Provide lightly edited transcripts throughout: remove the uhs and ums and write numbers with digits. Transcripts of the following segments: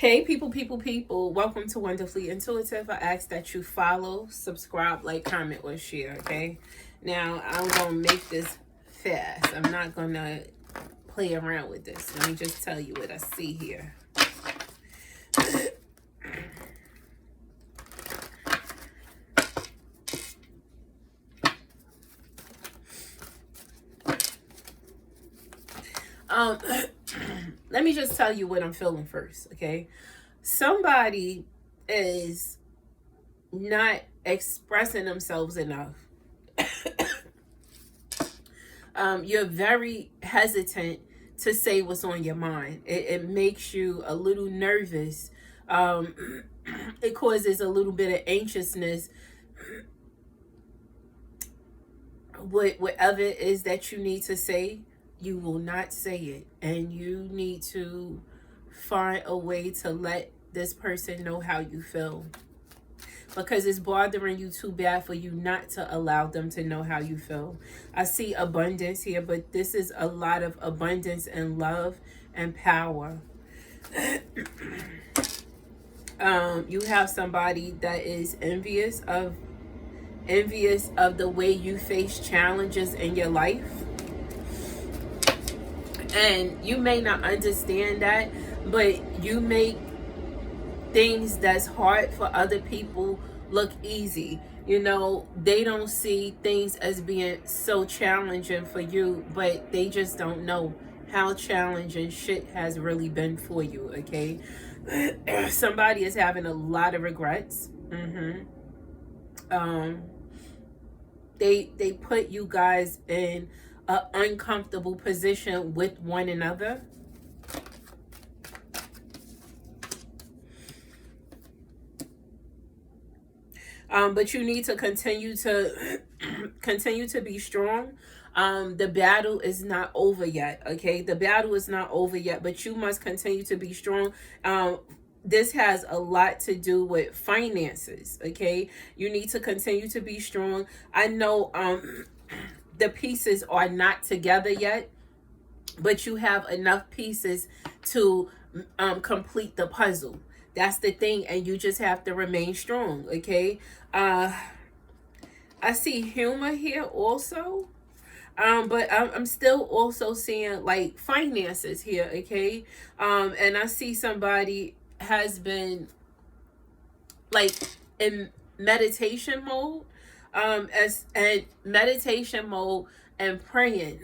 Hey, people. Welcome to Wonderfully Intuitive. I ask that you follow, subscribe, like, comment, or share, okay? Now, I'm going to make this fast. I'm not going to play around with this. Let me just tell you what I see here. Let me just tell you what I'm feeling first, okay? Somebody is not expressing themselves enough. You're very hesitant to say what's on your mind. It makes you a little nervous. It causes a little bit of anxiousness. Whatever it is that you need to say, you will not say it. And you need to find a way to let this person know how you feel. Because it's bothering you too bad for you not to allow them to know how you feel. I see abundance here, but this is a lot of abundance and love and power. You have somebody that is envious of the way you face challenges in your life. And you may not understand that, but you make things that's hard for other people look easy. You know, they don't see things as being so challenging for you, but they just don't know how challenging shit has really been for you, okay? Somebody is having a lot of regrets. They put you guys in an uncomfortable position with one another. But you need to continue to be strong. The battle is not over yet, okay? The battle is not over yet, but you must continue to be strong. This has a lot to do with finances, okay? You need to continue to be strong. I know the pieces are not together yet, but you have enough pieces to complete the puzzle. That's the thing, and you just have to remain strong, okay? I see humor here also, but I'm still also seeing like finances here, okay? And I see somebody has been like in meditation mode, and meditation mode and praying.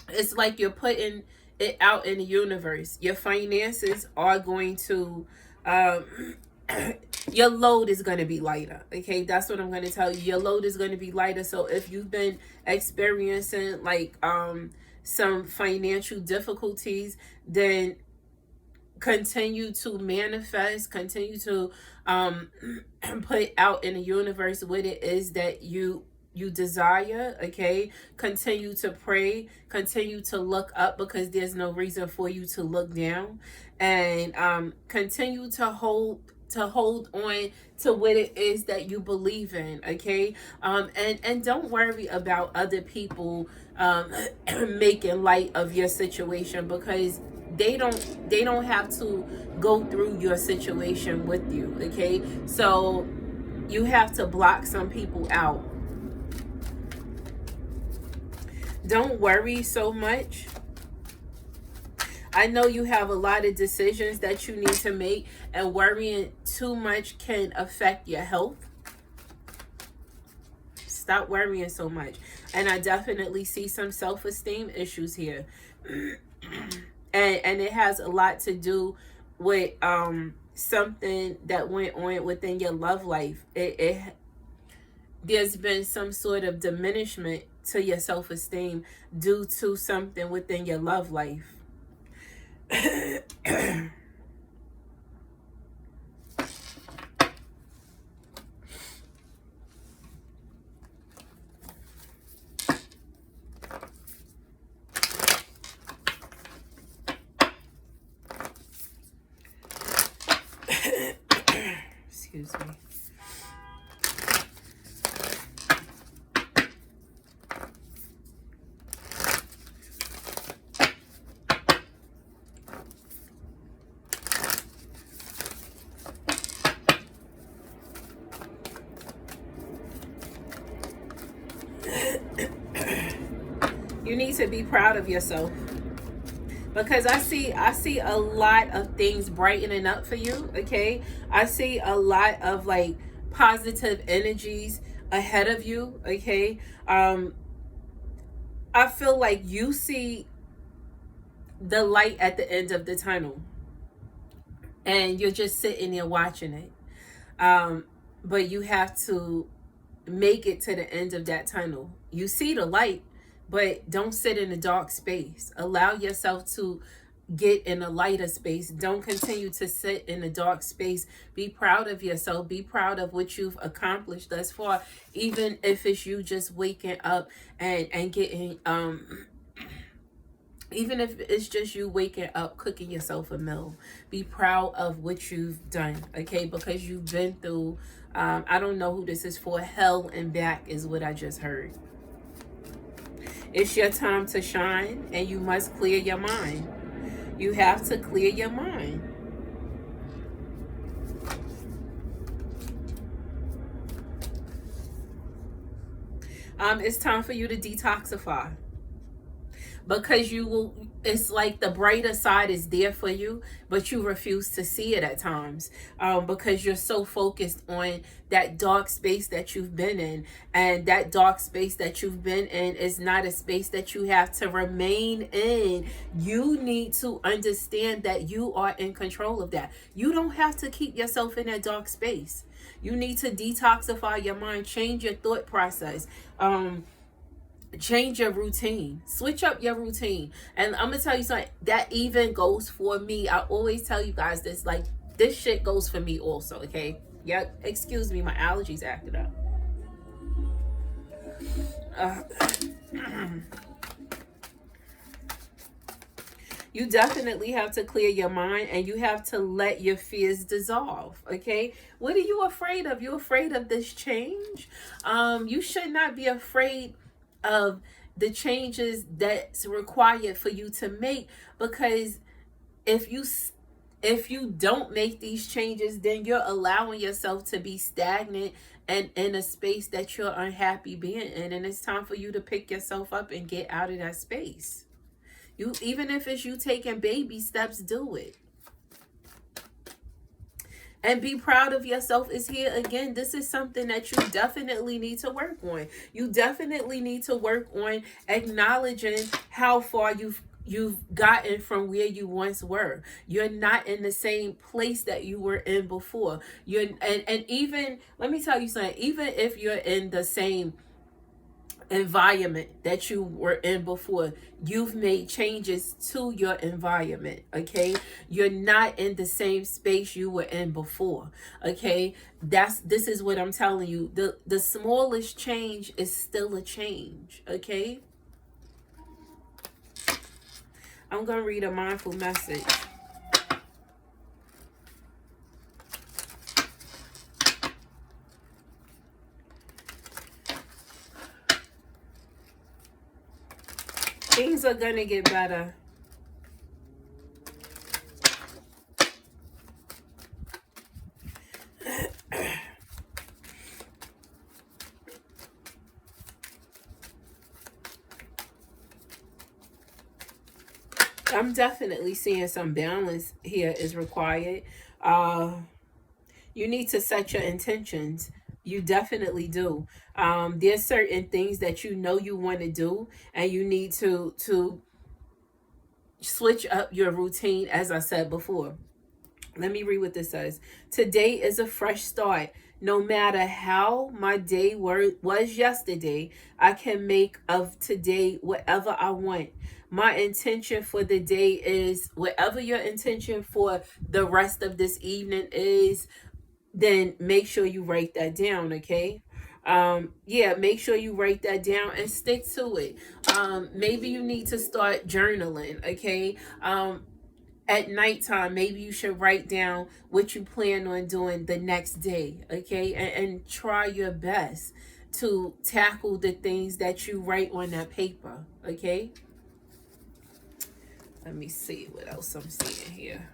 It's like you're putting it out in the universe. Your finances are going to your load is going to be lighter, okay? That's what I'm going to tell you. Your load is going to be lighter. So if you've been experiencing like some financial difficulties, then continue to manifest, continue to put out in the universe what it is that you desire, okay? Continue to pray, continue to look up, because there's no reason for you to look down, and continue to hold on to what it is that you believe in, okay? And don't worry about other people making light of your situation, because they don't have to go through your situation with you, okay? So you have to block some people out. Don't worry so much. I know you have a lot of decisions that you need to make, and worrying too much can affect your health. Stop worrying so much. And I definitely see some self-esteem issues here. And it has a lot to do with something that went on within your love life. There's been some sort of diminishment to your self-esteem due to something within your love life. Excuse me. need to be proud of yourself. Because I see a lot of things brightening up for you, okay? I see a lot of like positive energies ahead of you, okay? I feel like you see the light at the end of the tunnel and you're just sitting there watching it. But you have to make it to the end of that tunnel. You see the light, but don't sit in a dark space. Allow yourself to get in a lighter space. Don't continue to sit in a dark space. Be proud of yourself. Be proud of what you've accomplished thus far, even if it's you just waking up and getting even if it's just you waking up, cooking yourself a meal. Be proud of what you've done, okay? Because you've been through, I don't know who this is for, hell and back is what I just heard. It's your time to shine, and you must clear your mind. You have to clear your mind. It's time for you to detoxify. Because you will, it's like the brighter side is there for you, but you refuse to see it at times, because you're so focused on that dark space that you've been in. And that dark space that you've been in is not a space that you have to remain in. You need to understand that you are in control of that. You don't have to keep yourself in that dark space. You need to detoxify your mind, change your thought process, change your routine, switch up your routine. And I'm gonna tell you something that even goes for me. I always tell you guys this, like, this shit goes for me also, okay? Yeah, excuse me, my allergies acted up. You definitely have to clear your mind, and you have to let your fears dissolve, okay? What are you afraid of? You're afraid of this change? You should not be afraid of the changes that's required for you to make, because if you don't make these changes, then you're allowing yourself to be stagnant and in a space that you're unhappy being in. And it's time for you to pick yourself up and get out of that space. You, even if it's you taking baby steps, do it. And be proud of yourself is here again. This is something that you definitely need to work on. You definitely need to work on acknowledging how far you've gotten from where you once were. You're not in the same place that you were in before. And even, let me tell you something, even if you're in the same environment that you were in before, you've made changes to your environment, okay? You're not in the same space you were in before, okay? This is what I'm telling you. The smallest change is still a change, okay? I'm gonna read a mindful message. Things are gonna get better. I'm definitely seeing some balance here is required. You need to set your intentions. You definitely do. There's certain things that you know you want to do, and you need to switch up your routine, as I said before. Let me read what this says. Today is a fresh start. No matter how my day was yesterday, I can make of today whatever I want. My intention for the day is whatever your intention for the rest of this evening is, then make sure you write that down, okay? Yeah, make sure you write that down and stick to it. Maybe you need to start journaling, okay? At nighttime, maybe you should write down what you plan on doing the next day, okay? And try your best to tackle the things that you write on that paper, okay? Let me see what else I'm seeing here.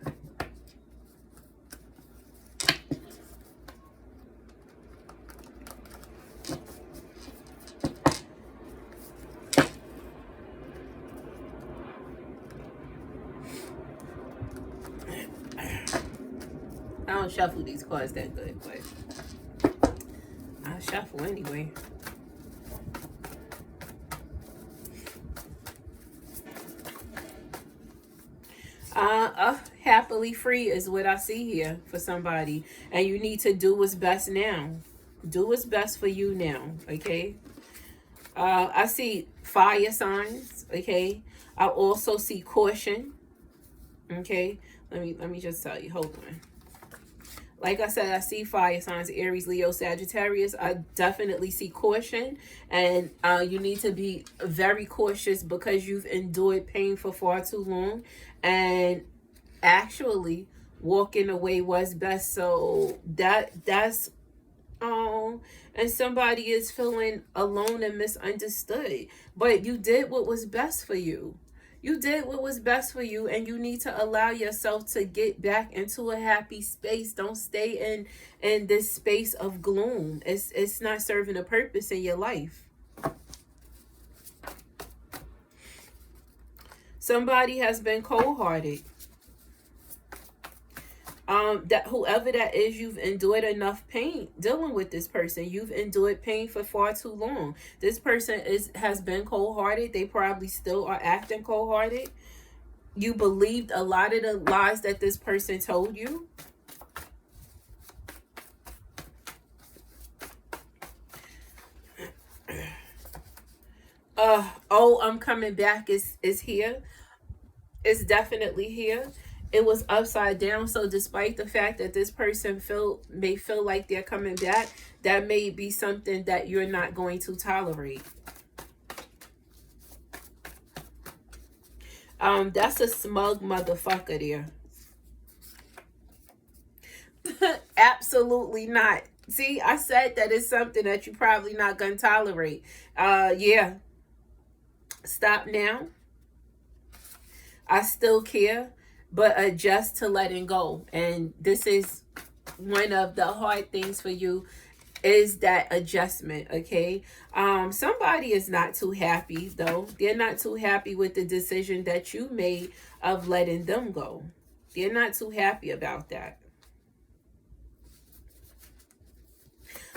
I don't shuffle these cards that good, but I'll shuffle anyway. Happily free is what I see here for somebody. And you need to do what's best now. Do what's best for you now, okay? I see fire signs, okay? I also see caution, okay? Let me just tell you. Hold on. Like I said, I see fire signs, Aries, Leo, Sagittarius. I definitely see caution. And you need to be very cautious because you've endured pain for far too long. And actually, walking away was best. So that's and somebody is feeling alone and misunderstood. But you did what was best for you. You did what was best for you, and you need to allow yourself to get back into a happy space. Don't stay in this space of gloom. It's not serving a purpose in your life. Somebody has been cold-hearted. That whoever that is, you've endured enough pain dealing with this person. You've endured pain for far too long. This person has been cold-hearted. They probably still are acting cold-hearted. You believed a lot of the lies that this person told you. Oh, I'm coming back is here. It's definitely here. It was upside down. So despite the fact that this person may feel like they're coming back, that may be something that you're not going to tolerate. That's a smug motherfucker there. Absolutely not. See, I said that it's something that you're probably not going to tolerate. Yeah. Stop now. I still care, but adjust to letting go. And this is one of the hard things for you, is that adjustment, okay? Somebody is not too happy, though. They're not too happy with the decision that you made of letting them go. They're not too happy about that.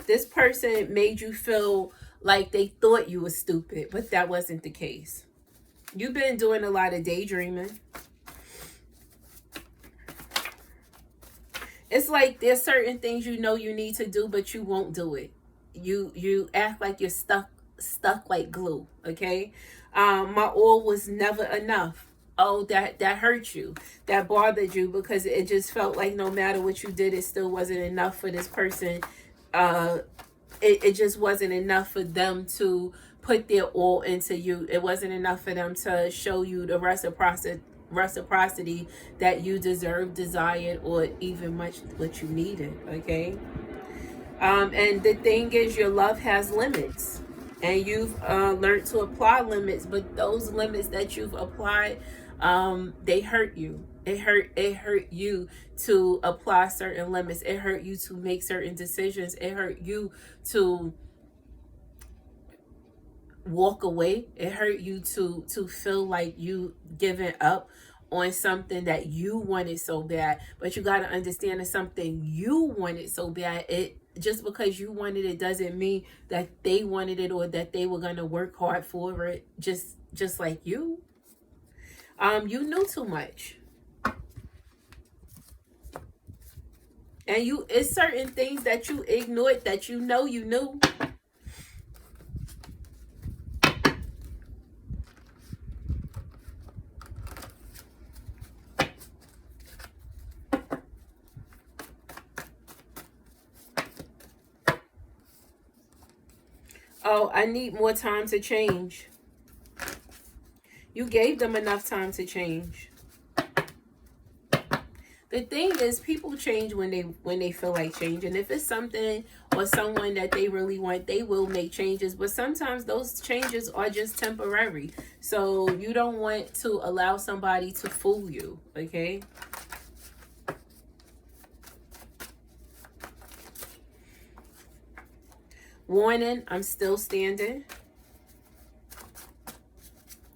This person made you feel like they thought you were stupid, but that wasn't the case. You've been doing a lot of daydreaming. It's like there's certain things you know you need to do, but you won't do it. You act like you're stuck like glue, okay? My all was never enough. Oh, that hurt you. That bothered you because it just felt like no matter what you did, it still wasn't enough for this person. It just wasn't enough for them to put their all into you. It wasn't enough for them to show you the reciprocity that you deserve, desired, or even much what you needed, okay? And the thing is, your love has limits, and you've learned to apply limits, but those limits that you've applied, they hurt you. It hurt you to apply certain limits. It hurt you to make certain decisions. It hurt you to walk away. It hurt you to feel like you giving up on something that you wanted so bad. But you got to understand that something you wanted so bad, it just because you wanted it doesn't mean that they wanted it or that they were going to work hard for it, just like you. You knew too much. And it's certain things that you ignored that you know you knew. Oh, I need more time to change. You gave them enough time to change. The thing is, people change when they feel like changing. If it's something or someone that they really want, they will make changes. But sometimes those changes are just temporary. So you don't want to allow somebody to fool you, okay? Warning, I'm still standing.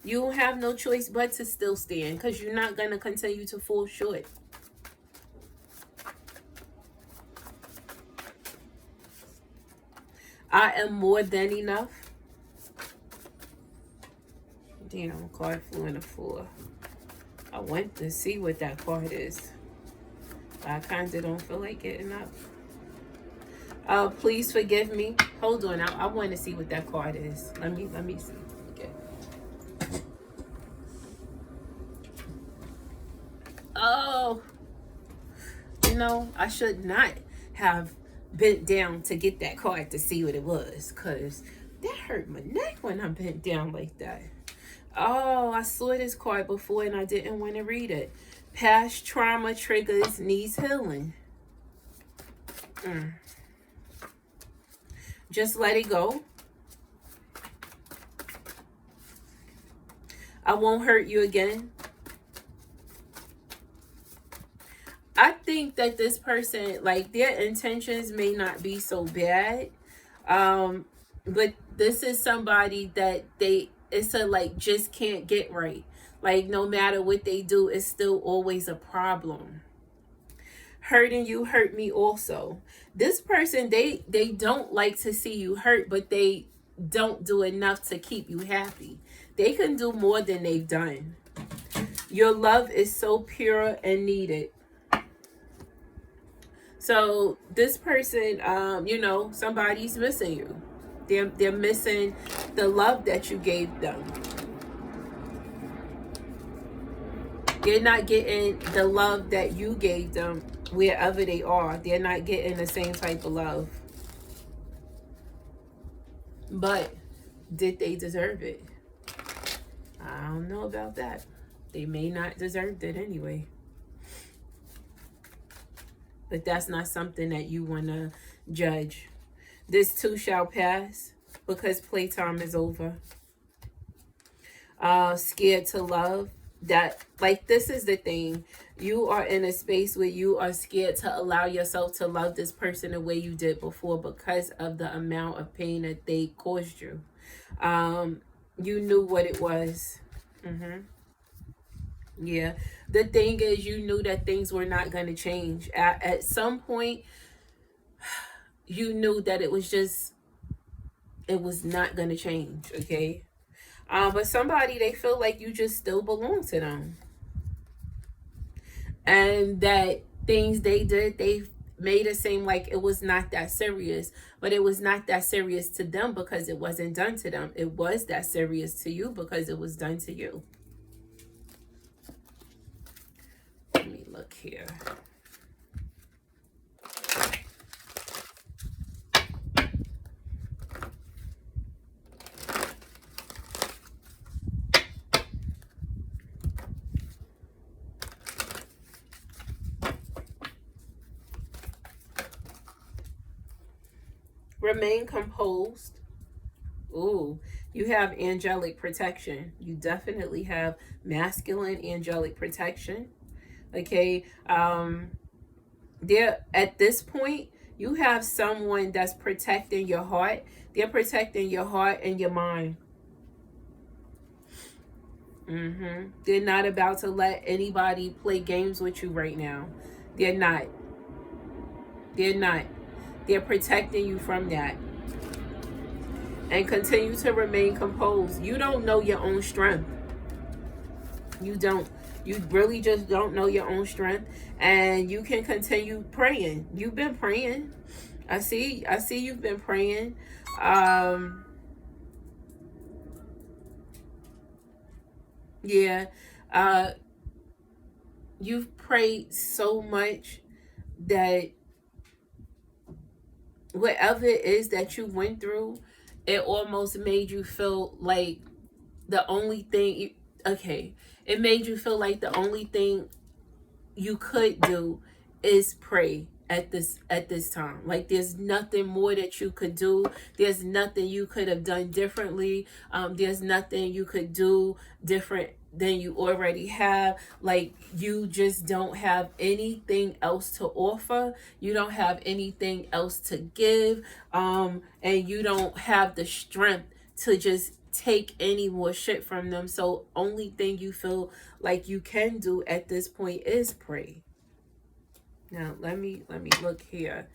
You have no choice but to still stand because you're not going to continue to fall short. I am more than enough. Damn, card flew in the floor. I went to see what that card is. I kind of don't feel like getting up. Please forgive me. Hold on. I want to see what that card is. Let me see. Okay. Oh, you know, I should not have bent down to get that card to see what it was, because that hurt my neck when I bent down like that. Oh, I saw this card before and I didn't want to read it. Past trauma triggers needs healing. Just let it go. I won't hurt you again. I think that this person, like, their intentions may not be so bad. But this is somebody that it's a, like, just can't get right. Like, no matter what they do, it's still always a problem. Hurting you hurt me also. This person, they don't like to see you hurt, but they don't do enough to keep you happy. They can do more than they've done. Your love is so pure and needed. So this person, you know, somebody's missing you. They're missing the love that you gave them. They're not getting the love that you gave them wherever they are. They're not getting the same type of love. But did they deserve it? I don't know about that. They may not deserve it anyway. But that's not something that you want to judge. This too shall pass, because playtime is over. Scared to love. That, like, this is the thing. You are in a space where you are scared to allow yourself to love this person the way you did before, because of the amount of pain that they caused you. You knew what it was. Yeah. The thing is, you knew that things were not going to change. At some point, you knew that it was not going to change, okay? But somebody, they feel like you just still belong to them. And that things they did, they made it seem like it was not that serious. But it was not that serious to them because it wasn't done to them. It was that serious to you because it was done to you. Let me look here. Remain composed. Ooh, you have angelic protection. You definitely have masculine angelic protection. Okay. There, at this point, you have someone that's protecting your heart. They're protecting your heart and your mind. They're not about to let anybody play games with you right now. They're not. They're not. They're protecting you from that. And continue to remain composed. You don't know your own strength. You don't. You really just don't know your own strength. And you can continue praying. You've been praying. I see you've been praying. Yeah. You've prayed so much that whatever it is that you went through, it almost made you feel like the only thing, it made you feel like the only thing you could do is pray at this time. Like, there's nothing more that you could do. There's nothing you could have done differently. There's nothing you could do different than you already have. Like, you just don't have anything else to offer. You don't have anything else to give. And you don't have the strength to just take any more shit from them. So only thing you feel like you can do at this point is pray. Now let me look here.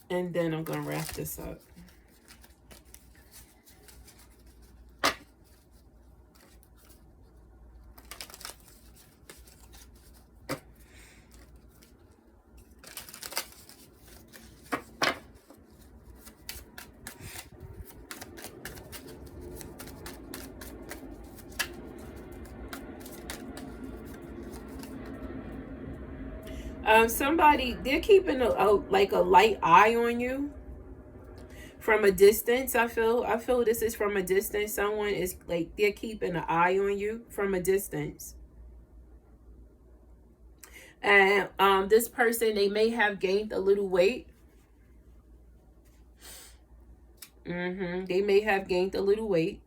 And then I'm going to wrap this up. Somebody, they're keeping like a light eye on you from a distance. I feel this is from a distance. Someone is like, they're keeping an eye on you from a distance. And this person, they may have gained a little weight. They may have gained a little weight.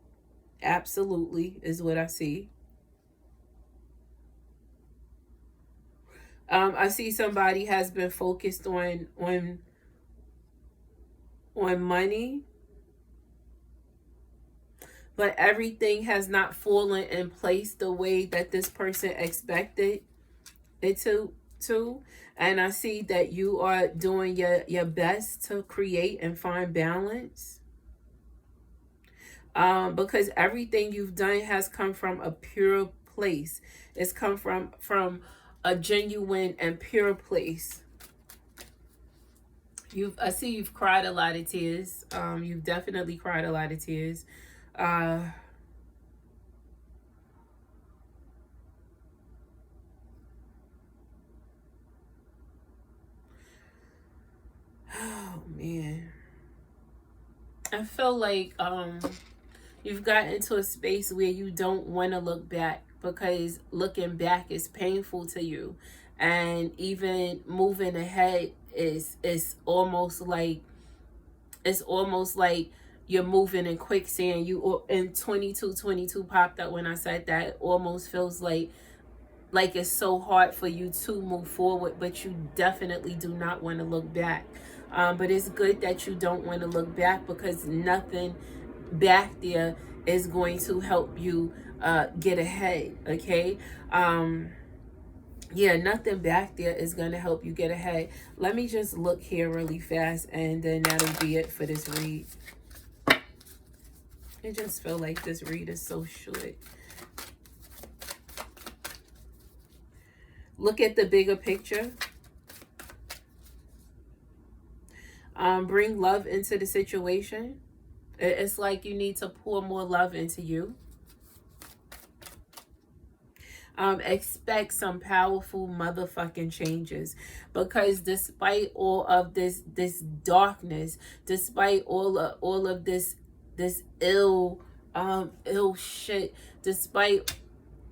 Absolutely is what I see. I see somebody has been focused on money, but everything has not fallen in place the way that this person expected it to. And I see that you are doing your best to create and find balance. Because everything you've done has come from a pure place. It's come from a genuine and pure place. I see you've cried a lot of tears. You've definitely cried a lot of tears. Oh man, I feel like you've gotten into a space where you don't want to look back, because looking back is painful to you, and even moving ahead is almost like, you're moving in quicksand. You in 2222 popped up when I said that. Almost feels like it's so hard for you to move forward, but you definitely do not want to look back. But it's good that you don't want to look back, because nothing back there is going to help you get ahead. Okay. Yeah, nothing back there is going to help you get ahead. Let me just look here really fast, and then that'll be it for this read. I just feel like this read is so short. Look at the bigger picture. Bring love into the situation. It's like you need to pour more love into you. Expect some powerful motherfucking changes, because despite all of this darkness, despite all of this ill shit, despite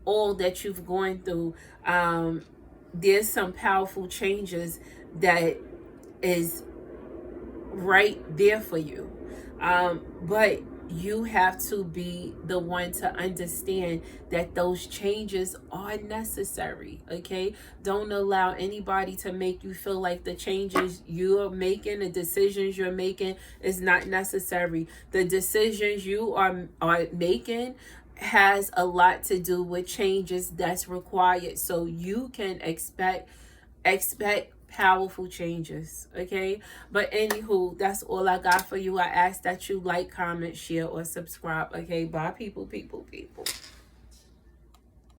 all that you've gone through, there's some powerful changes that is right there for you. But you have to be the one to understand that those changes are necessary. Okay, don't allow anybody to make you feel like the changes you're making, the decisions you're making, is not necessary. The decisions you are making has a lot to do with changes that's required, so you can expect powerful changes. Okay, but anywho, that's all I got for you. I ask that you like, comment, share, or subscribe. Okay, bye people.